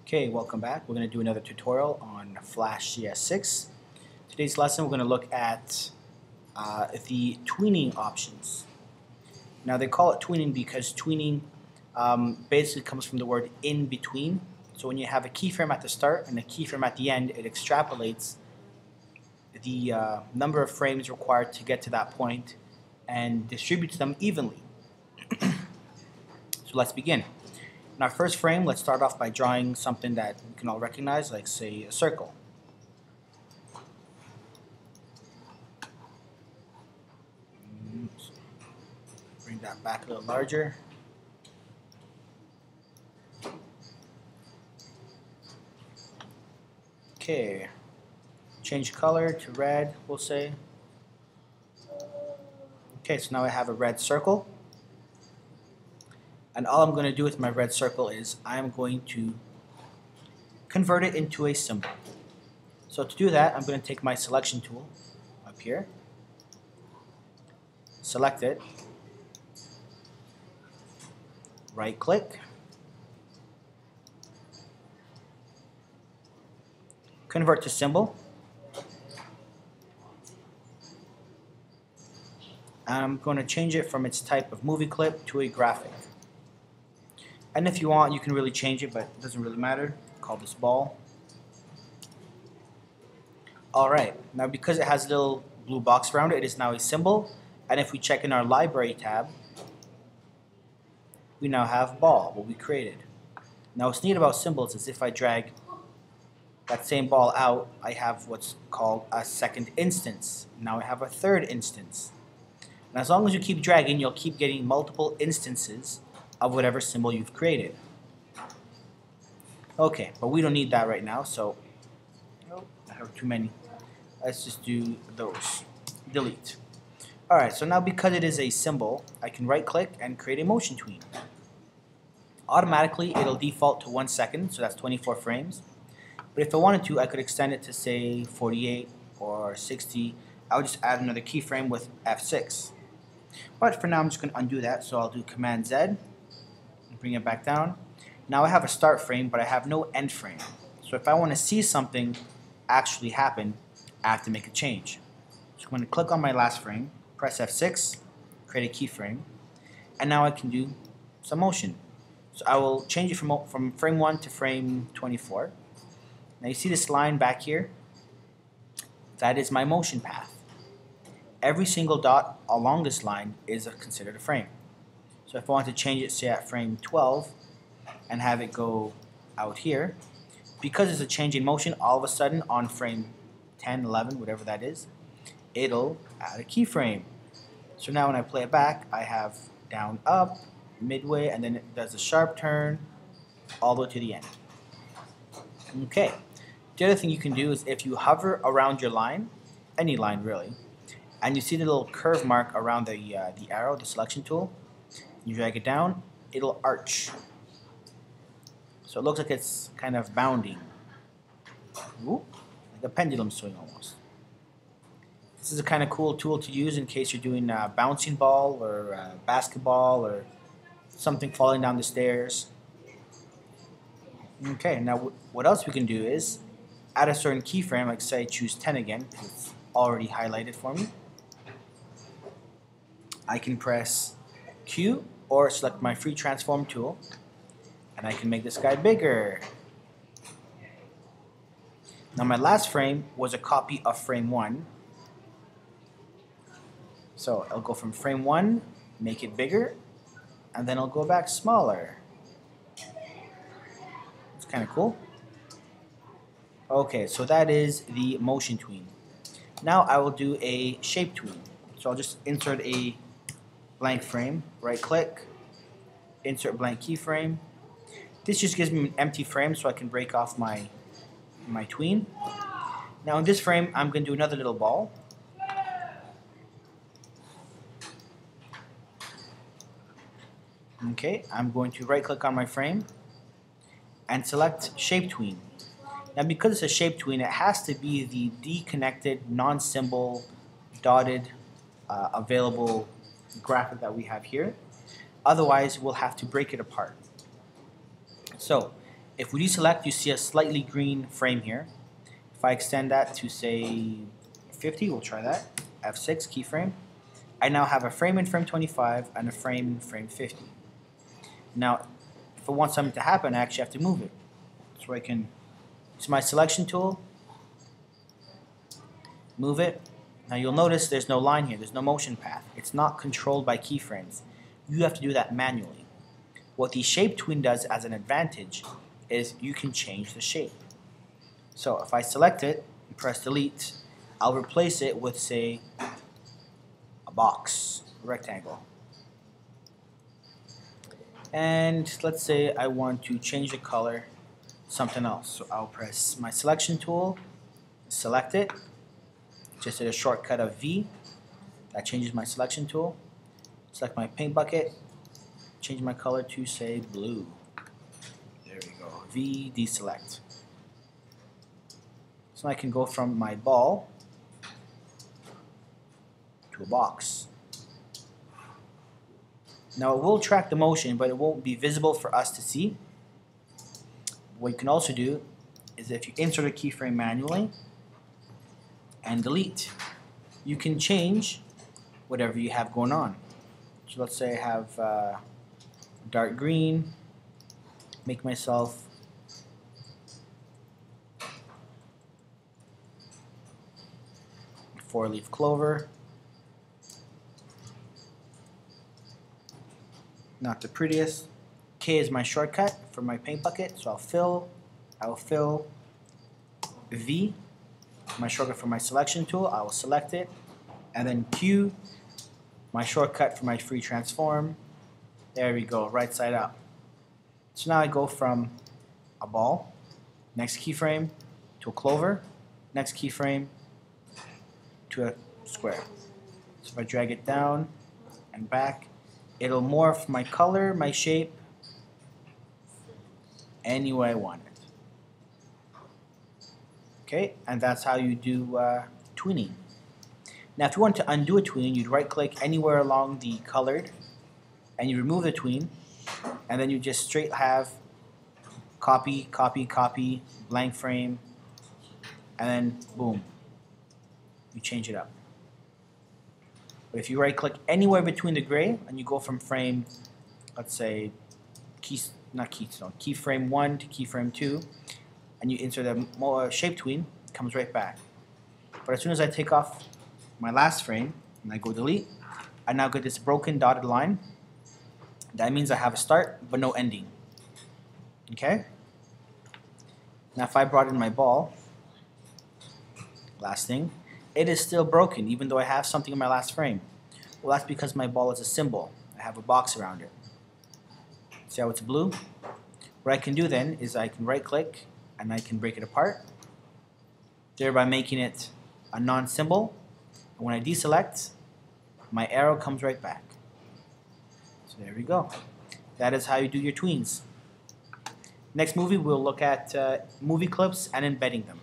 Okay, welcome back. We're going to do another tutorial on Flash CS6. Today's lesson we're going to look at the tweening options. Now they call it tweening because tweening basically comes from the word in between. So when you have a keyframe at the start and a keyframe at the end, it extrapolates the number of frames required to get to that point and distributes them evenly. So let's begin. In our first frame, let's start off by drawing something that we can all recognize, like say a circle. Bring that back a little larger. Okay, change color to red, we'll say. Okay, so now I have a red circle. And all I'm going to do with my red circle is I'm going to convert it into a symbol. So to do that, I'm going to take my selection tool up here, select it, right click, convert to symbol. I'm going to change it from its type of movie clip to a graphic. And if you want, you can really change it, but it doesn't really matter. Call this ball. Alright, now because it has a little blue box around it, it is now a symbol. And if we check in our library tab, we now have ball, what we created. Now what's neat about symbols is if I drag that same ball out, I have what's called a second instance. Now I have a third instance. And as long as you keep dragging, you'll keep getting multiple instances of whatever symbol you've created. Okay, but we don't need that right now, so I have too many. Let's just do those. Delete. Alright, so now because it is a symbol, I can right click and create a motion tween. Automatically it'll default to 1 second, so that's 24 frames. But if I wanted to, I could extend it to say 48 or 60. I would just add another keyframe with F6. But for now I'm just going to undo that, so I'll do Command Z. Bring it back down. Now I have a start frame, but I have no end frame. So if I want to see something actually happen, I have to make a change. So I'm going to click on my last frame, press F6, create a keyframe, and now I can do some motion. So I will change it from frame 1 to frame 24. Now you see this line back here? That is my motion path. Every single dot along this line is considered a frame. So if I want to change it, say at frame 12, and have it go out here, because it's a change in motion, all of a sudden on frame 10, 11, whatever that is, it'll add a keyframe. So now when I play it back, I have down, up, midway, and then it does a sharp turn all the way to the end. Okay. The other thing you can do is if you hover around your line, any line really, and you see the little curve mark around the arrow, the selection tool, you drag it down, it'll arch. So it looks like it's kind of bounding. Ooh, like a pendulum swing almost. This is a kind of cool tool to use in case you're doing a bouncing ball or basketball or something falling down the stairs. Okay, now what else we can do is add a certain keyframe, like say choose 10 again, because it's already highlighted for me. I can press Q or select my free transform tool, and I can make this guy bigger. Now my last frame was a copy of frame 1. So I'll go from frame 1, make it bigger, and then I'll go back smaller. It's kind of cool. Okay, so that is the motion tween. Now I will do a shape tween. So I'll just insert a blank frame, right click, insert blank keyframe. This just gives me an empty frame so I can break off my tween. Now in this frame I'm going to do another little ball. Okay, I'm going to right click on my frame and select shape tween. Now because it's a shape tween, it has to be the deconnected, non-symbol, dotted, available graphic that we have here. Otherwise, we'll have to break it apart. So If we deselect, you see a slightly green frame here. If I extend that to say 50, we'll try that. F6 keyframe. I now have a frame in frame 25 and a frame in frame 50. Now, if I want something to happen, I actually have to move it. So I can use my selection tool, move it. Now you'll notice there's no line here, there's no motion path. It's not controlled by keyframes. You have to do that manually. What the shape tween does as an advantage is you can change the shape. So if I select it and press delete, I'll replace it with, say, a box, a rectangle. And let's say I want to change the color, something else. So I'll press my selection tool, select it, just hit a shortcut of V, that changes my selection tool. Select my paint bucket, change my color to, say, blue. There we go, V, deselect. So I can go from my ball to a box. Now it will track the motion, but it won't be visible for us to see. What you can also do is if you insert a keyframe manually and delete, you can change whatever you have going on. So let's say I have dark green, make myself a 4-leaf clover. Not the prettiest. K is my shortcut for my paint bucket, so I will fill V, my shortcut for my selection tool, I will select it, and then Q, my shortcut for my free transform. There we go, right side up. So now I go from a ball, next keyframe, to a clover, next keyframe, to a square. So if I drag it down and back, it'll morph my color, my shape, any way I want it. Okay, and that's how you do tweening. Now if you want to undo a tween, you'd right click anywhere along the colored and you remove the tween, and then you just straight have copy, copy, copy, blank frame, and then boom, you change it up. But if you right click anywhere between the gray and you go from frame, let's say keyframe 1 to keyframe 2, and you insert a shape tween, it comes right back. But as soon as I take off my last frame and I go delete, I now get this broken dotted line. That means I have a start but no ending. Okay? Now if I brought in my ball, last thing, it is still broken even though I have something in my last frame. Well, that's because my ball is a symbol. I have a box around it. See how it's blue? What I can do then is I can right click and I can break it apart, thereby making it a non-symbol. And when I deselect, my arrow comes right back. So there we go. That is how you do your tweens. Next movie, we'll look at movie clips and embedding them.